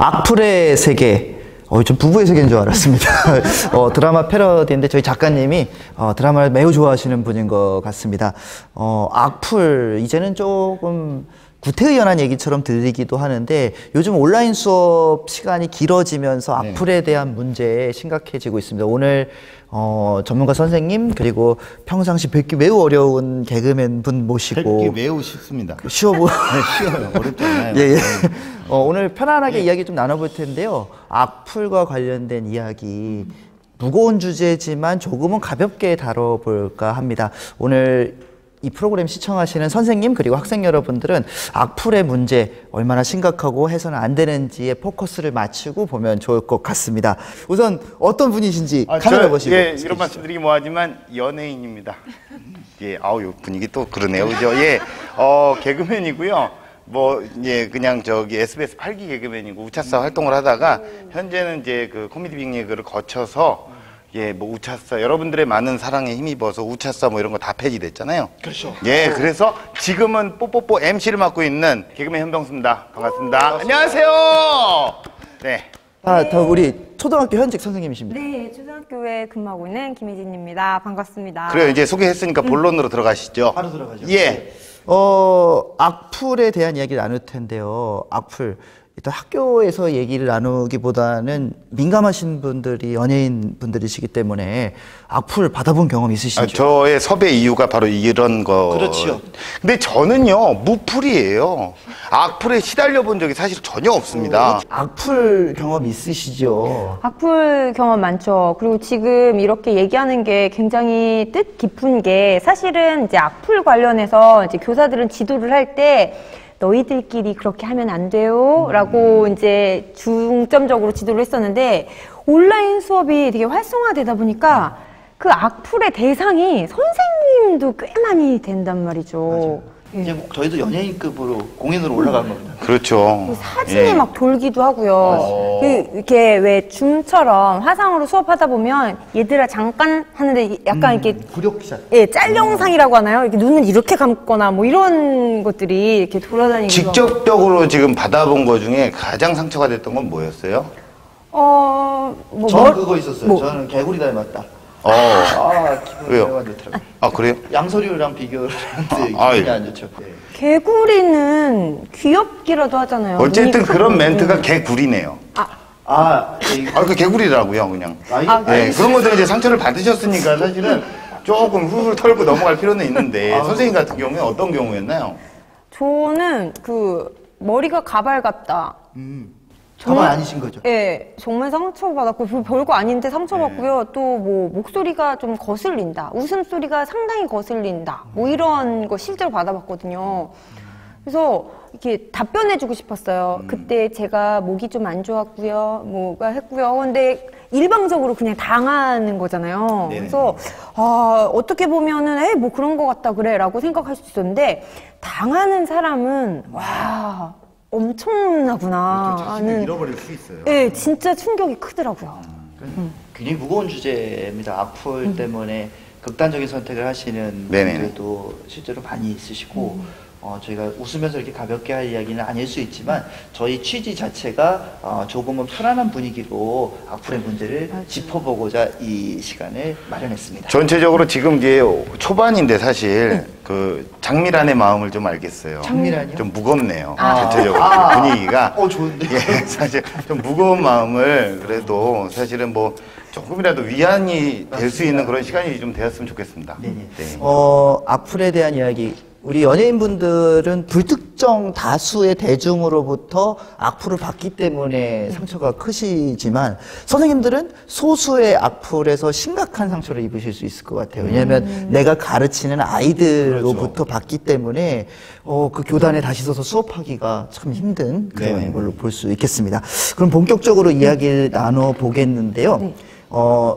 악플의 세계. 좀 부부의 세계인 줄 알았습니다. 드라마 패러디인데 저희 작가님이 드라마를 매우 좋아하시는 분인 것 같습니다. 악플, 이제는 조금 구태의연한 얘기처럼 들리기도 하는데 요즘 온라인 수업 시간이 길어지면서 악플에 대한 문제 심각해지고 있습니다. 오늘 전문가 선생님 그리고 평상시 뵙기 매우 어려운 개그맨 분 모시고 뵙기 매우 쉽습니다. 쉬워 보여. 쉬워요. 어렵지 않아요. 예, 예. 오늘 편안하게 이야기 좀 나눠볼 텐데요. 악플과 관련된 이야기, 무거운 주제지만 조금은 가볍게 다뤄볼까 합니다. 오늘 이 프로그램 시청하시는 선생님 그리고 학생 여러분들은 악플의 문제 얼마나 심각하고 해서는 안 되는지에 포커스를 맞추고 보면 좋을 것 같습니다. 우선 어떤 분이신지 카메라 보시고. 예, 이런 말씀드리기 뭐하지만 연예인입니다. 예, 아우 분위기 또 그러네요, 그죠? 예, 개그맨이고요. 그냥 SBS 8기 개그맨이고 우차사 활동을 하다가 현재는 이제 그 코미디 빅리그를 거쳐서 우차사 여러분들의 많은 사랑에 힘입어서 우차사 이런 거 다 폐지됐잖아요. 그렇죠. 예, 그래서 지금은 뽀뽀뽀 MC를 맡고 있는 개그맨 현병수입니다. 반갑습니다. 안녕하세요. 네. 우리 초등학교 현직 선생님이십니다. 네, 초등학교에 근무하고 있는 김혜진입니다. 반갑습니다. 그래요. 이제 소개했으니까 본론으로 들어가시죠. 바로 들어가죠. 예. 악플에 대한 이야기를 나눌 텐데요. 악플. 일단 학교에서 얘기를 나누기보다는 민감하신 분들이 연예인 분들이시기 때문에 악플 받아본 경험 있으시죠? 저의 섭외 이유가 바로 이런 거. 그렇죠. 근데 저는요 무풀이에요. 악플에 시달려 본 적이 사실 전혀 없습니다. 악플 경험 있으시죠? 악플 경험 많죠. 그리고 지금 이렇게 얘기하는 게 굉장히 뜻 깊은 게 사실은 이제 악플 관련해서 이제 교사들은 지도를 할 때 너희들끼리 그렇게 하면 안 돼요 라고 이제 중점적으로 지도를 했었는데 온라인 수업이 되게 활성화되다 보니까 그 악플의 대상이 선생님도 꽤 많이 된단 말이죠. 맞아요. 이제 저희도 연예인급으로 공연으로 올라간 겁니다. 그렇죠. 사진이 막 돌기도 하고요. 이렇게 왜 줌처럼 화상으로 수업하다 보면 얘들아 잠깐 하는데 약간 이렇게 굴욕샷. 예, 짤 영상이라고 하나요? 이렇게 눈을 이렇게 감거나 이런 것들이 이렇게 돌아다니는 직접적으로 지금 받아본 것 중에 가장 상처가 됐던 건 뭐였어요? 저는 그거 있었어요. 저는 개구리 닮았다. 왜요? 그래요? 양서류랑 비교를 하는데 기분이 안 좋죠. 네. 개구리는 귀엽기라도 하잖아요. 어쨌든 그런 멘트가 개구리네요. 그 개구리라고요, 그냥. 그런 것들은 이제 상처를 받으셨으니까 사실은 조금 훌훌 털고 넘어갈 필요는 있는데 선생님 같은 경우에 어떤 경우였나요? 저는 머리가 가발 같다. 가발 아니신 거죠? 네, 정말 상처받았고 별거 아닌데 상처받고요. 또 목소리가 좀 거슬린다, 웃음소리가 상당히 거슬린다, 이런 거 실제로 받아봤거든요. 그래서 이렇게 답변해주고 싶었어요. 그때 제가 목이 좀 안 좋았고요, 뭐가 했고요. 근데 일방적으로 그냥 당하는 거잖아요. 네네. 그래서 어떻게 보면은 뭐 그런 거 같다 그래라고 생각할 수 있었는데 당하는 사람은 엄청나구나 하는, 잃어버릴 수 있어요. 네, 진짜 충격이 크더라고요. 굉장히 무거운 주제입니다. 악플 때문에 극단적인 선택을 하시는 분들도 실제로 많이 있으시고 저희가 웃으면서 이렇게 가볍게 할 이야기는 아닐 수 있지만 저희 취지 자체가 조금은 편안한 분위기로 악플의 문제를 짚어보고자 이 시간을 마련했습니다. 전체적으로 지금 이제 초반인데 사실 그 장미란의 마음을 좀 알겠어요. 장미란이요? 좀 무겁네요. 전체적으로 분위기가. 좋은데. 사실 좀 무거운 마음을 그래도 사실은 조금이라도 위안이 될 수 있는 그런 시간이 좀 되었으면 좋겠습니다. 네. 악플에 대한 이야기. 우리 연예인분들은 불특정 다수의 대중으로부터 악플을 받기 때문에 상처가 크시지만 선생님들은 소수의 악플에서 심각한 상처를 입으실 수 있을 것 같아요. 왜냐하면 내가 가르치는 아이들로부터 받기 때문에 그 교단에 다시 서서 수업하기가 참 힘든 그런 걸로 볼 수 있겠습니다. 그럼 본격적으로 이야기를 나눠보겠는데요.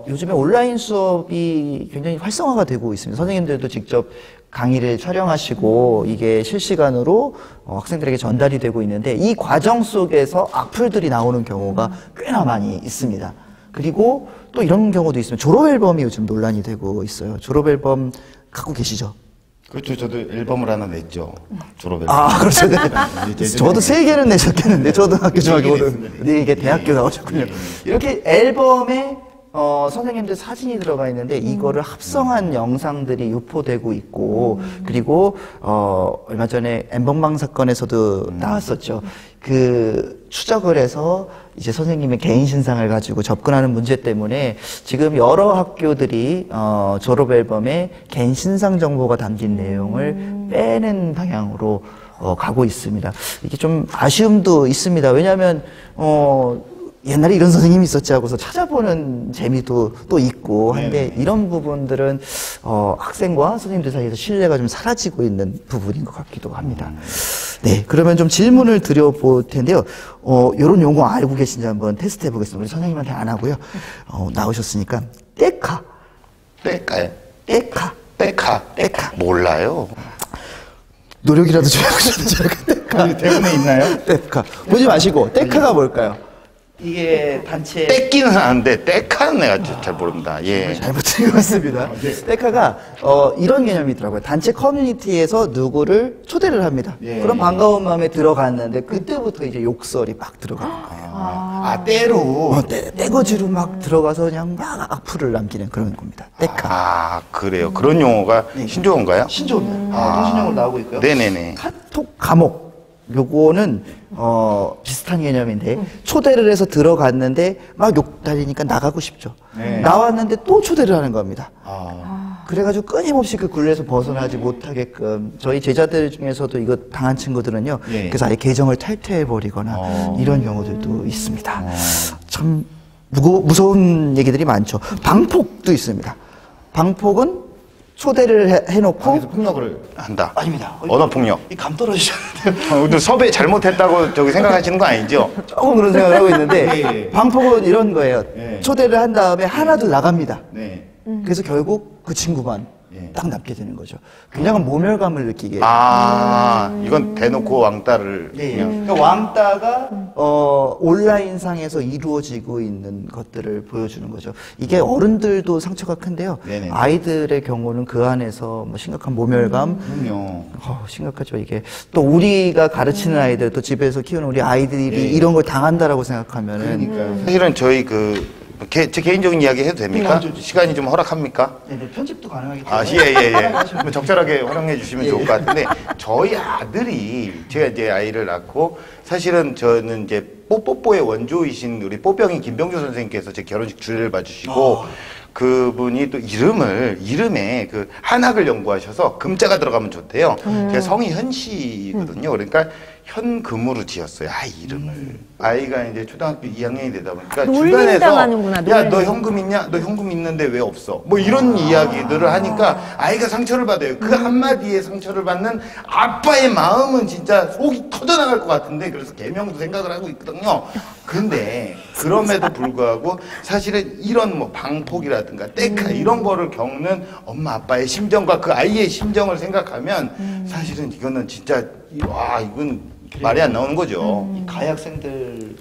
요즘에 온라인 수업이 굉장히 활성화가 되고 있습니다. 선생님들도 직접 강의를 촬영하시고 이게 실시간으로 학생들에게 전달이 되고 있는데 이 과정 속에서 악플들이 나오는 경우가 꽤나 많이 있습니다. 그리고 또 이런 경우도 있습니다. 졸업앨범이 요즘 논란이 되고 있어요. 졸업앨범 갖고 계시죠? 그렇죠. 저도 앨범을 하나 냈죠. 졸업 앨범. 아, 그렇죠. 네. 이제 저도 3개는 내셨겠는데, 초등학교, 중학교, 냈습니다. 네, 이게 대학교 나오셨군요. 이렇게 앨범에, 선생님들 사진이 들어가 있는데, 이거를 합성한 영상들이 유포되고 있고, 그리고, 얼마 전에 엠번방 사건에서도 나왔었죠. 그, 추적을 해서, 이제 선생님의 개인 신상을 가지고 접근하는 문제 때문에 지금 여러 학교들이 졸업 앨범에 개인 신상 정보가 담긴 내용을 빼는 방향으로 가고 있습니다. 이게 좀 아쉬움도 있습니다. 왜냐하면 옛날에 이런 선생님이 있었지 하고서 찾아보는 재미도 또 있고 한데 이런 부분들은 학생과 선생님들 사이에서 신뢰가 좀 사라지고 있는 부분인 것 같기도 합니다. 네, 그러면 좀 질문을 드려볼 텐데요. 요런 용어 알고 계신지 한번 테스트 해보겠습니다. 우리 선생님한테 안 하고요. 나오셨으니까 떼카. 떼까요? 떼카. 떼카. 떼카. 몰라요. 노력이라도 좀 해보셔도 떼카. 대본에 있나요? 떼카. 보지 마시고 떼카가 뭘까요? 이게 단체 떼끼는 아는데 떼카는 내가 잘 모릅니다. 예. 잘못 들은 것 같습니다. 떼카가 이런 개념이더라고요. 단체 커뮤니티에서 누구를 초대를 합니다. 그럼 반가운 마음에 들어갔는데 그때부터 이제 욕설이 막 들어가는 거예요. 떼로. 떼거지로 막 들어가서 그냥 막 악플을 남기는 그런 겁니다. 떼카. 아, 그래요. 그런 용어가 신조어인가요? 신조어입니다. 통신용으로 나오고 있고요. 네네네. 카톡 감옥. 요거는 비슷한 개념인데 초대를 해서 들어갔는데 막 욕 달리니까 나가고 싶죠. 나왔는데 또 초대를 하는 겁니다. 그래가지고 끊임없이 그 굴레에서 벗어나지 못하게끔 저희 제자들 중에서도 이거 당한 친구들은요. 그래서 아예 계정을 탈퇴해버리거나 이런 경우들도 있습니다. 참 무서운 얘기들이 많죠. 방폭도 있습니다. 방폭은 초대를 해놓고 폭력을 한다. 아닙니다. 언어 폭력. 이 감 떨어지셨는데요. 오늘 섭외 잘못했다고 저기 생각하시는 거 아니죠? 조금 그런 생각을 하고 있는데 방폭은 이런 거예요. 초대를 한 다음에 하나둘 나갑니다. 그래서 결국 그 친구만 딱 남게 되는 거죠. 굉장한 모멸감을 느끼게. 이건 대놓고 왕따를. 그러니까 왕따가 온라인상에서 이루어지고 있는 것들을 보여주는 거죠. 이게 어른들도 상처가 큰데요. 아이들의 경우는 그 안에서 뭐 심각한 모멸감. 그럼요. 심각하죠. 이게 또 우리가 가르치는 아이들, 또 집에서 키우는 우리 아이들이 이런 걸 당한다라고 생각하면은. 사실은 저희 제 개인적인 이야기 해도 됩니까? 시간이 좀 허락합니까? 네, 편집도 가능하기 때문에. 예. 적절하게 활용해 주시면 좋을 것 같은데, 저희 아들이, 제가 이제 아이를 낳고, 사실은 저는 이제 뽀뽀뽀의 원조이신 우리 뽀병이 김병주 선생님께서 제 결혼식 주례를 봐주시고, 그분이 또 이름에 그 한학을 연구하셔서 금자가 들어가면 좋대요. 제가 성이 현씨거든요. 그러니까 현금으로 지었어요. 이름을. 아이가 이제 초등학교 2학년이 되다 보니까 주변에서 야, 너 현금 있냐? 너 현금 있는데 왜 없어? 뭐 이런 이야기들을 하니까 아이가 상처를 받아요. 그 한마디에 상처를 받는 아빠의 마음은 진짜 속이 터져나갈 것 같은데 그래서 개명도 생각을 하고 있거든요. 근데 그럼에도 불구하고 사실은 이런 뭐 방폭이라든가 떼카 이런 거를 겪는 엄마 아빠의 심정과 그 아이의 심정을 생각하면 사실은 이거는 진짜 이건 말이 안 나오는 거죠. 가해 학생들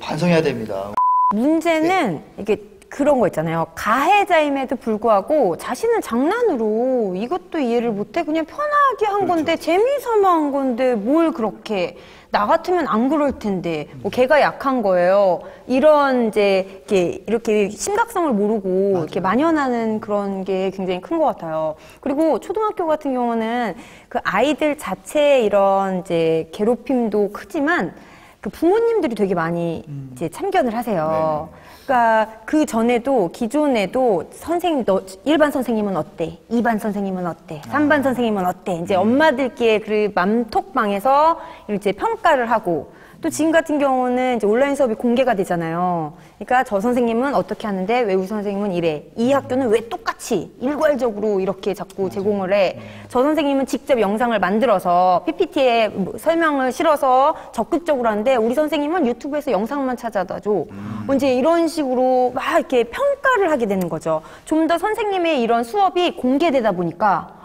반성해야 됩니다. 문제는 이게 그런 거 있잖아요. 가해자임에도 불구하고 자신은 장난으로 이것도 이해를 못해 그냥 편하게 한 건데 재미삼아 한 건데 뭘 그렇게 나 같으면 안 그럴 텐데 뭐 걔가 약한 거예요. 이런 이제 이렇게 심각성을 모르고 이렇게 만연하는 그런 게 굉장히 큰 것 같아요. 그리고 초등학교 같은 경우는 그 아이들 자체의 이런 이제 괴롭힘도 크지만 그 부모님들이 되게 많이 이제 참견을 하세요. 그러니까 그 전에도 기존에도 선생님 일반 선생님은 어때? 2반 선생님은 어때? 3반 선생님은 어때? 이제 엄마들끼리 그 맘톡방에서 이제 평가를 하고 또 지금 같은 경우는 이제 온라인 수업이 공개가 되잖아요. 그러니까 저 선생님은 어떻게 하는데 왜 우리 선생님은 이래? 이 학교는 왜 똑같이 일괄적으로 이렇게 자꾸 제공을 해? 저 선생님은 직접 영상을 만들어서 PPT에 설명을 실어서 적극적으로 하는데 우리 선생님은 유튜브에서 영상만 찾아다 줘. 이제 이런 식으로 막 이렇게 평가를 하게 되는 거죠. 좀 더 선생님의 이런 수업이 공개되다 보니까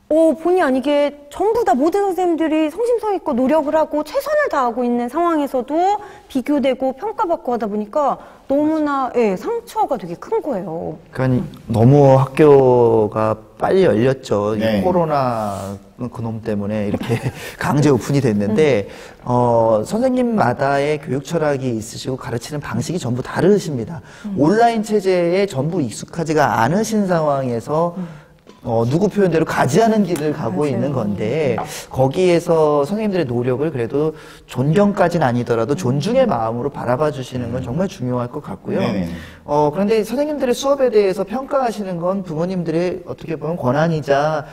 본의 아니게 전부 다 모든 선생님들이 성심성의껏 노력을 하고 최선을 다하고 있는 상황에서도 비교되고 평가받고 하다 보니까 너무나 상처가 되게 큰 거예요. 그러니까 너무 학교가 빨리 열렸죠. 네. 이 코로나 그놈 때문에 이렇게 강제 오픈이 됐는데 선생님마다의 교육 철학이 있으시고 가르치는 방식이 전부 다르십니다. 온라인 체제에 전부 익숙하지가 않으신 상황에서 누구 표현대로 가지 않은 길을 가고 있는 건데 거기에서 선생님들의 노력을 그래도 존경까지는 아니더라도 존중의 마음으로 바라봐 주시는 건 정말 중요할 것 같고요. 네네. 그런데 선생님들의 수업에 대해서 평가하시는 건 부모님들의 어떻게 보면 권한이자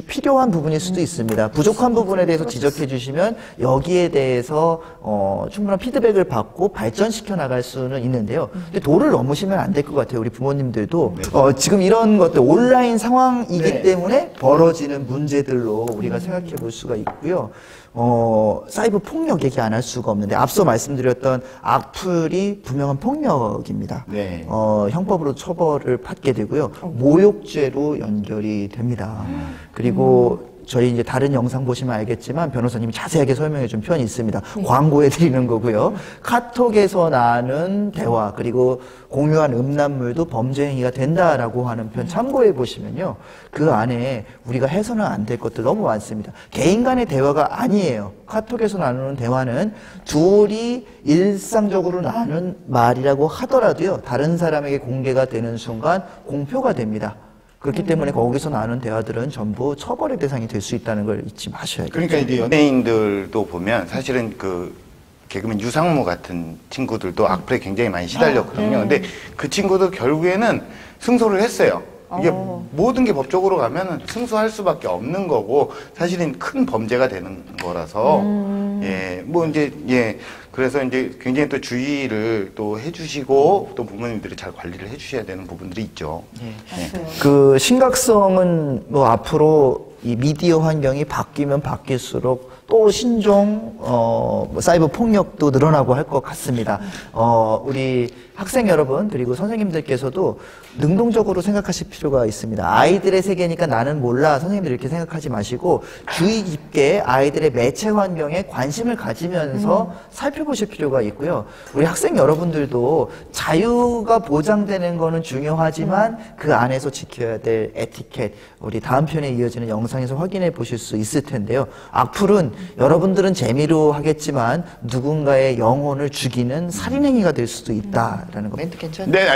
필요한 부분일 수도 있습니다. 부족한 부분에 대해서 지적해 주시면 여기에 대해서 충분한 피드백을 받고 발전시켜 나갈 수는 있는데요. 근데 도를 넘으시면 안 될 것 같아요. 우리 부모님들도 지금 이런 것들 온라인 상황이기 때문에 벌어지는 문제들로 우리가 생각해 볼 수가 있고요. 사이버 폭력 얘기 안 할 수가 없는데 앞서 말씀드렸던 악플이 분명한 폭력입니다. 네. 형법으로 처벌을 받게 되고요. 모욕죄로 연결이 됩니다. 그리고 저희 이제 다른 영상 보시면 알겠지만 변호사님이 자세하게 설명해 준 편이 있습니다. 광고해 드리는 거고요. 카톡에서 나는 대화 그리고 공유한 음란물도 범죄 행위가 된다라고 하는 편 참고해 보시면요. 그 안에 우리가 해서는 안 될 것들 너무 많습니다. 개인 간의 대화가 아니에요. 카톡에서 나누는 대화는 둘이 일상적으로 나눈 말이라고 하더라도요. 다른 사람에게 공개가 되는 순간 공표가 됩니다. 그렇기 때문에 거기서 나눈 대화들은 전부 처벌의 대상이 될 수 있다는 걸 잊지 마셔야죠. 그러니까 이제 연예인들도 보면 사실은 그 개그맨 유상무 같은 친구들도 악플에 굉장히 많이 시달렸거든요. 근데 그 친구도 결국에는 승소를 했어요. 이게 모든 게 법적으로 가면은 승소할 수밖에 없는 거고 사실은 큰 범죄가 되는 거라서 그래서 이제 굉장히 또 주의를 또 해주시고 또 부모님들이 잘 관리를 해주셔야 되는 부분들이 있죠. 그 심각성은 뭐 앞으로 이 미디어 환경이 바뀌면 바뀔수록 또 신종 사이버 폭력도 늘어나고 할 것 같습니다. 우리 학생 여러분 그리고 선생님들께서도 능동적으로 생각하실 필요가 있습니다. 아이들의 세계니까 나는 몰라 선생님들 이렇게 생각하지 마시고 주의 깊게 아이들의 매체 환경에 관심을 가지면서 살펴보실 필요가 있고요. 우리 학생 여러분들도 자유가 보장되는 거는 중요하지만 그 안에서 지켜야 될 에티켓 우리 다음 편에 이어지는 영상에서 확인해 보실 수 있을 텐데요. 악플은 여러분들은 재미로 하겠지만 누군가의 영혼을 죽이는 살인행위가 될 수도 있다라는 거. 멘트 괜찮아요? 네,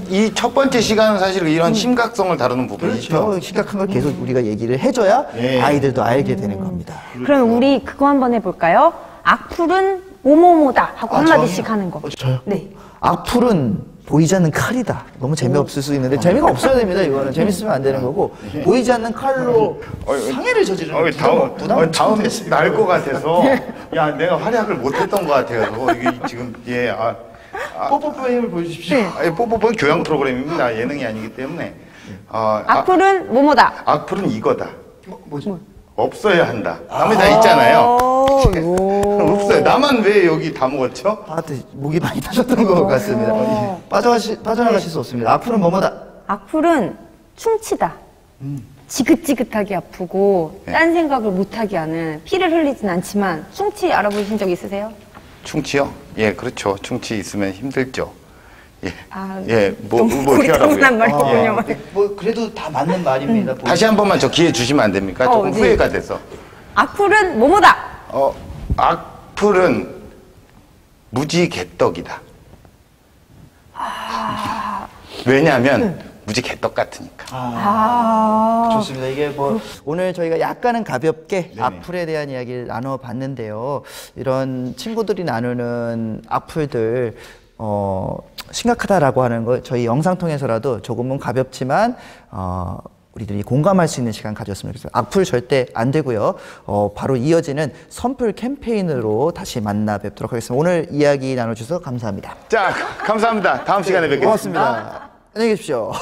이 첫 번째 시간은 사실 이런 심각성을 다루는 부분이죠. 그렇죠. 심각한 걸 계속 우리가 얘기를 해줘야 아이들도 알게 되는 겁니다. 그럼 우리 그거 한번 해볼까요? 악플은 뭐뭐뭐다 하고 한마디씩 하는 거. 저요? 네. 악플은 보이지 않는 칼이다. 너무 재미없을 수 있는데 재미가 없어야 됩니다. 이거는 재밌으면 안 되는 거고 보이지 않는 칼로 상해를 저지르는 다음 날 것 같아서 네. 야 내가 활약을 못했던 것 같아요. 이게 지금 뽀뽀뽀의 힘을 보여주십시오. 뽀뽀뽀는 교양 프로그램입니다. 예능이 아니기 때문에 악플은 뭐뭐다. 악플은 이거다. 뭐죠? 없어야 한다. 남의 다 있잖아요. 없어요. 나만 왜 여기 다 먹었죠? 목이 많이 타셨던 것 같습니다. 빠져나가실 수 없습니다. 악플은 뭐뭐다? 악플은 충치다. 지긋지긋하게 아프고 딴 생각을 못하게 하는 피를 흘리진 않지만 충치 알아보신 적 있으세요? 충치요? 예, 그렇죠. 충치 있으면 힘들죠. 예. 좀 고리타분한 말이군요. 그래도 다 맞는 말입니다. 다시 한 번만 저 기회 주시면 안 됩니까? 조금 후회가 돼서. 악플은 뭐뭐다. 악플은 무지 개떡이다. 왜냐하면 무지 개떡 같으니까. 좋습니다. 이게 오늘 저희가 약간은 가볍게 악플에 대한 이야기를 나눠봤는데요. 이런 친구들이 나누는 악플들 심각하다라고 하는 거 저희 영상 통해서라도 조금은 가볍지만 우리들이 공감할 수 있는 시간 가졌으면 좋겠어요. 악플 절대 안 되고요. 바로 이어지는 선풀 캠페인으로 다시 만나 뵙도록 하겠습니다. 오늘 이야기 나눠주셔서 감사합니다. 자, 감사합니다. 다음 시간에 뵙겠습니다. 고맙습니다. 안녕히 계십시오.